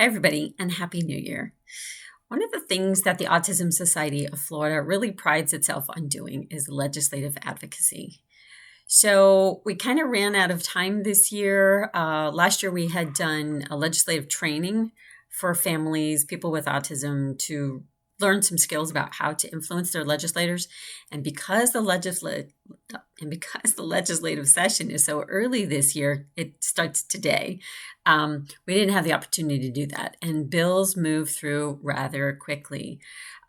Hi, everybody, and Happy New Year. One of the things that the Autism Society of Florida really prides itself on doing is legislative advocacy. So we kind of ran out of time this year. Last year, we had done a legislative training for families, people with autism, to learn some skills about how to influence their legislators. And because the legislative session is so early this year, it starts today. We didn't have the opportunity to do that, and bills move through rather quickly.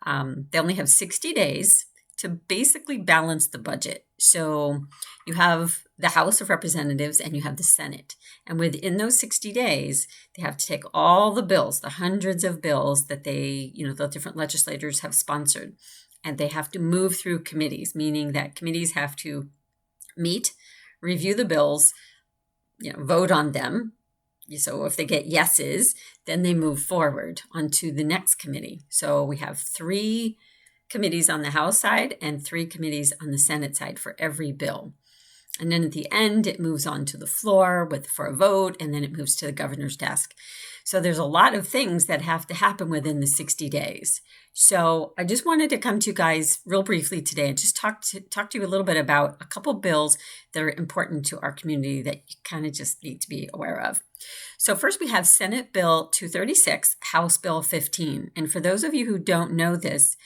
They only have 60 days to basically balance the budget. So you have the House of Representatives and you have the Senate. And within those 60 days, they have to take all the bills, the hundreds of bills that the different legislators have sponsored, and they have to move through committees, meaning that committees have to meet, review the bills, vote on them. So if they get yeses, then they move forward onto the next committee. So we have 3 committees on the House side and 3 committees on the Senate side for every bill. And then at the end, it moves on to the floor for a vote, and then it moves to the governor's desk. So there's a lot of things that have to happen within the 60 days. So I just wanted to come to you guys real briefly today and just talk to you a little bit about a couple bills that are important to our community that you kind of just need to be aware of. So first we have Senate Bill 236, House Bill 15. And for those of you who don't know this,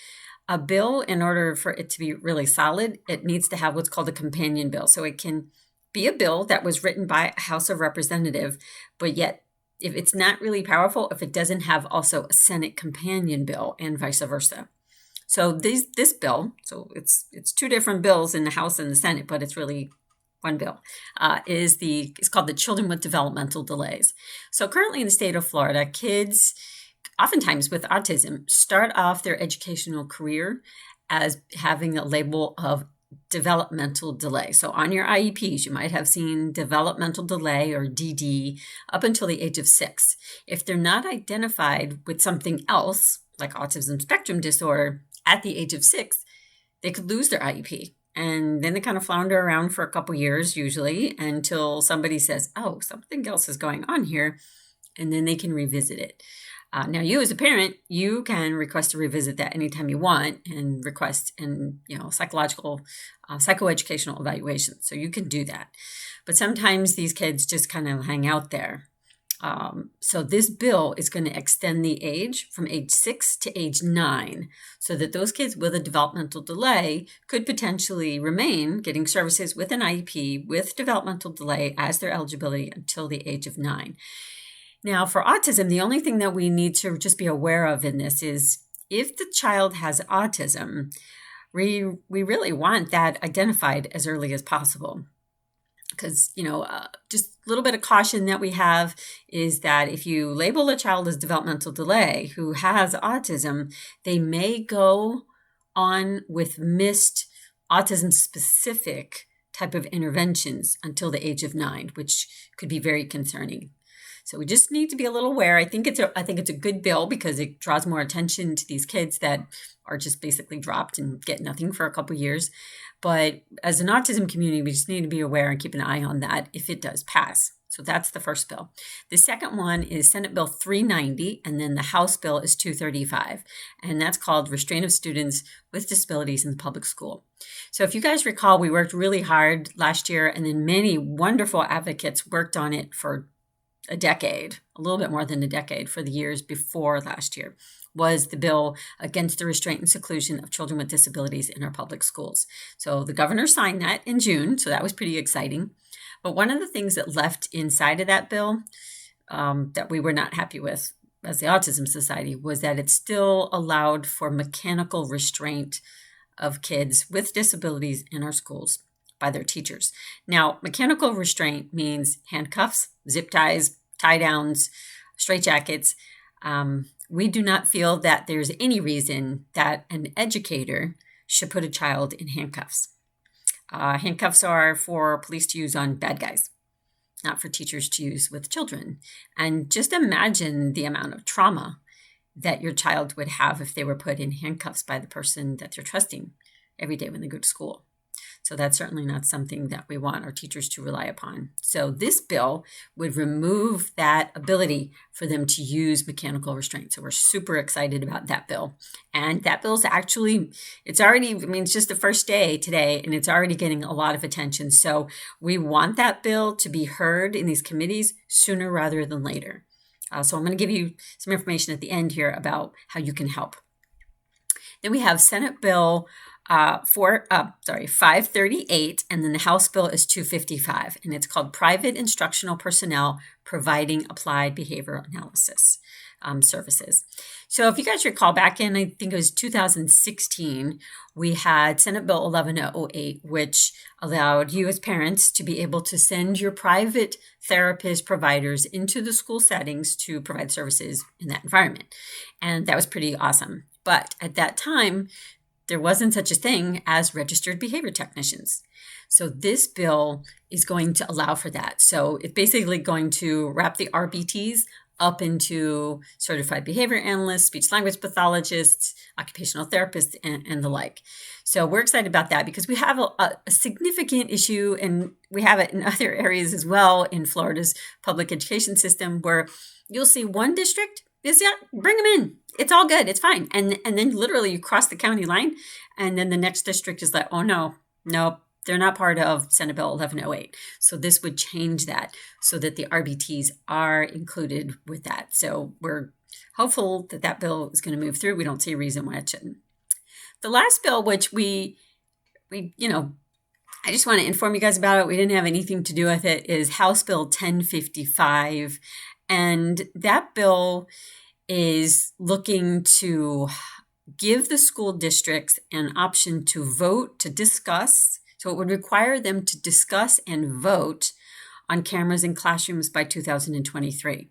a bill, in order for it to be really solid, it needs to have what's called a companion bill. So it can be a bill that was written by a House of Representative, but yet if it's not really powerful, if it doesn't have also a Senate companion bill and vice versa. So this bill, so it's 2 different bills in the House and the Senate, but it's really one bill, is called the Children with Developmental Delays. So currently in the state of Florida, kids oftentimes with autism start off their educational career as having a label of developmental delay. So on your IEPs, you might have seen developmental delay or DD up until the age of 6. If they're not identified with something else, like autism spectrum disorder, at the age of 6, they could lose their IEP. And then they kind of flounder around for a couple years, usually, until somebody says, oh, something else is going on here, and then they can revisit it. Now, you as a parent, you can request to revisit that anytime you want and request psychological, psychoeducational evaluation. So you can do that. But sometimes these kids just kind of hang out there. So this bill is going to extend the age from age 6 to age 9 so that those kids with a developmental delay could potentially remain getting services with an IEP with developmental delay as their eligibility until the age of 9. Now, for autism, the only thing that we need to just be aware of in this is if the child has autism, we really want that identified as early as possible. Because, just a little bit of caution that we have is that if you label a child as developmental delay who has autism, they may go on with missed autism-specific type of interventions until the age of 9, which could be very concerning. So we just need to be a little aware. I think it's a good bill because it draws more attention to these kids that are just basically dropped and get nothing for a couple of years. But as an autism community, we just need to be aware and keep an eye on that if it does pass. So that's the first bill. The second one is Senate Bill 390, and then the House bill is 235, and that's called Restraint of Students with Disabilities in the Public School. So if you guys recall, we worked really hard last year, and then many wonderful advocates worked on it for a decade, a little bit more than a decade for the years before last year, was the bill against the restraint and seclusion of children with disabilities in our public schools. So the governor signed that in June, so that was pretty exciting. But one of the things that left inside of that bill that we were not happy with as the Autism Society was that it still allowed for mechanical restraint of kids with disabilities in our schools by their teachers. Now, mechanical restraint means handcuffs, zip ties, tie downs, straitjackets. We do not feel that there's any reason that an educator should put a child in handcuffs. Handcuffs are for police to use on bad guys, not for teachers to use with children. And just imagine the amount of trauma that your child would have if they were put in handcuffs by the person that they're trusting every day when they go to school. So that's certainly not something that we want our teachers to rely upon. So this bill would remove that ability for them to use mechanical restraint. So we're super excited about that bill. And that bill's actually, it's already, it's just the first day today, and it's already getting a lot of attention. So we want that bill to be heard in these committees sooner rather than later. So I'm going to give you some information at the end here about how you can help. Then we have Senate Bill 538, and then the House Bill is 255, and it's called Private Instructional Personnel Providing Applied Behavior Analysis Services. So if you guys recall, back in, I think it was 2016, we had Senate Bill 1108, which allowed you as parents to be able to send your private therapist providers into the school settings to provide services in that environment. And that was pretty awesome. But at that time, there wasn't such a thing as registered behavior technicians. So this bill is going to allow for that. So it's basically going to wrap the RBTs up into certified behavior analysts, speech language pathologists, occupational therapists, and the like. So we're excited about that because we have a significant issue, and we have it in other areas as well in Florida's public education system, where you'll see one district is, yeah, bring them in. It's all good. It's fine. And then literally you cross the county line, and then the next district is like, oh no, they're not part of Senate Bill 1108. So this would change that so that the RBTs are included with that. So we're hopeful that that bill is going to move through. We don't see a reason why it shouldn't. The last bill, which we I just want to inform you guys about it. We didn't have anything to do with it, is House Bill 1055. And that bill is looking to give the school districts an option to vote, to discuss. So it would require them to discuss and vote on cameras in classrooms by 2023.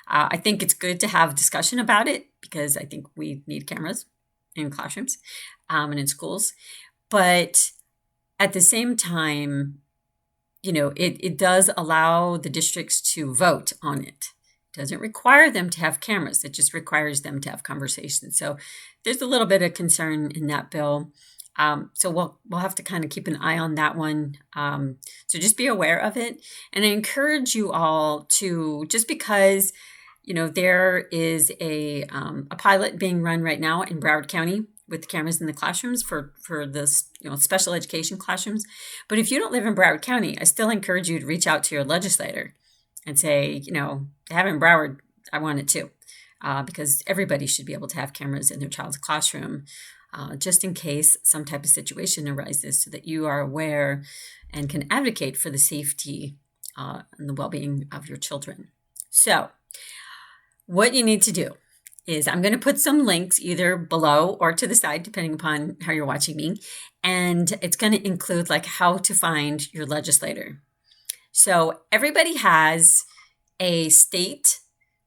I think it's good to have discussion about it because I think we need cameras in classrooms and in schools. But at the same time, it does allow the districts to vote on it. It doesn't require them to have cameras. It just requires them to have conversations. So there's a little bit of concern in that bill. So we'll have to kind of keep an eye on that one. So just be aware of it. And I encourage you all to, just because, there is a pilot being run right now in Broward County with cameras in the classrooms for this, special education classrooms. But if you don't live in Broward County, I still encourage you to reach out to your legislator and say, they have it in Broward, I want it too. Because everybody should be able to have cameras in their child's classroom, just in case some type of situation arises, so that you are aware and can advocate for the safety and the well-being of your children. So what you need to do is, I'm going to put some links either below or to the side, depending upon how you're watching me. And it's going to include how to find your legislator. So everybody has a state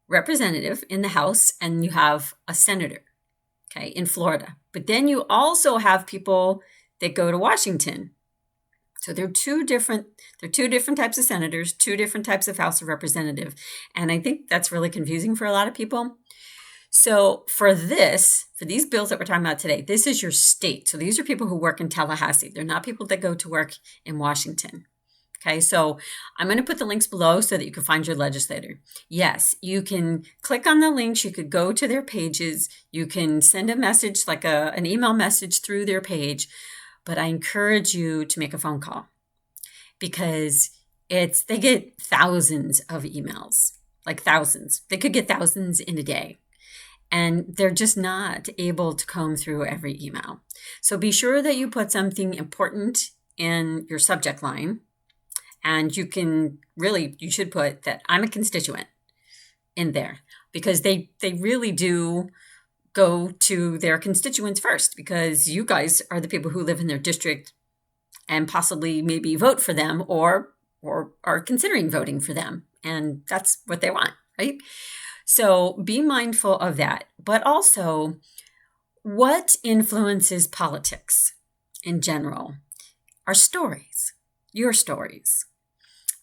representative in the House, and you have a senator, okay, in Florida. But then you also have people that go to Washington. So they're two different types of senators, two different types of House of Representative. And I think that's really confusing for a lot of people. So for these bills that we're talking about today, this is your state. So these are people who work in Tallahassee. They're not people that go to work in Washington. Okay, so I'm going to put the links below so that you can find your legislator. Yes, you can click on the links. You could go to their pages. You can send a message, an email message through their page. But I encourage you to make a phone call, because they get thousands of emails, thousands. They could get thousands in a day. And they're just not able to comb through every email. So be sure that you put something important in your subject line. And you should put that I'm a constituent in there, because they really do go to their constituents first, because you guys are the people who live in their district and possibly maybe vote for them or are considering voting for them. And that's what they want, right? So be mindful of that. But also, what influences politics in general are stories, your stories.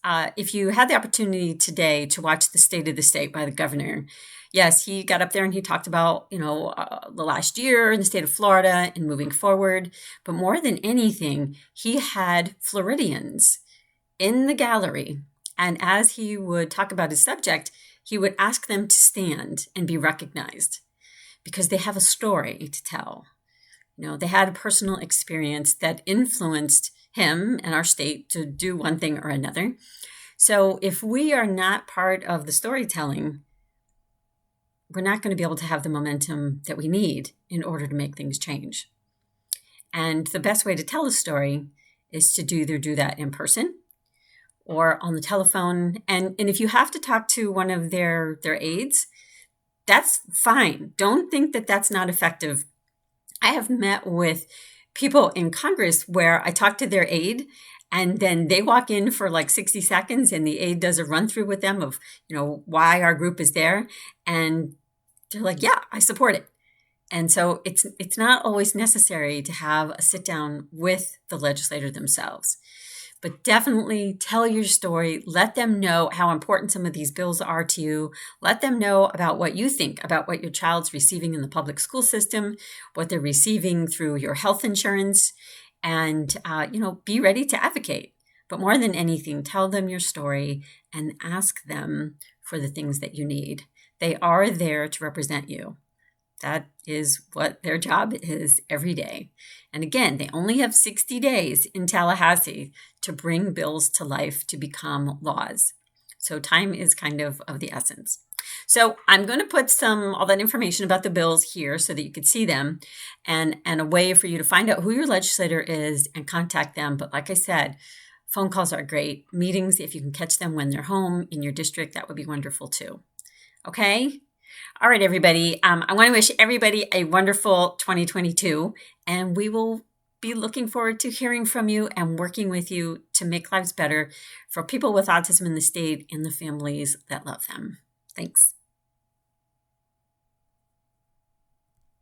if you had the opportunity today to watch the State of the State by the governor, yes, he got up there and he talked about, the last year in the state of Florida and moving forward. But more than anything, he had Floridians in the gallery. And as he would talk about his subject, he would ask them to stand and be recognized because they have a story to tell. They had a personal experience that influenced him and our state to do one thing or another. So if we are not part of the storytelling, we're not going to be able to have the momentum that we need in order to make things change. And the best way to tell a story is to either do that in person or on the telephone. And if you have to talk to one of their aides, that's fine. Don't think that that's not effective. I have met with people in Congress where I talk to their aide and then they walk in for like 60 seconds and the aide does a run through with them of, why our group is there. And they're like, yeah, I support it. And so it's not always necessary to have a sit down with the legislator themselves. But definitely tell your story. Let them know how important some of these bills are to you. Let them know about what you think about what your child's receiving in the public school system, what they're receiving through your health insurance, and be ready to advocate. But more than anything, tell them your story and ask them for the things that you need. They are there to represent you. That is what their job is every day. And again, they only have 60 days in Tallahassee to bring bills to life to become laws. So time is kind of the essence. So I'm going to put all that information about the bills here so that you could see them and a way for you to find out who your legislator is and contact them. But like I said, phone calls are great. Meetings, if you can catch them when they're home in your district, that would be wonderful too. Okay? All right, everybody. I want to wish everybody a wonderful 2022, and we will be looking forward to hearing from you and working with you to make lives better for people with autism in the state and the families that love them. Thanks.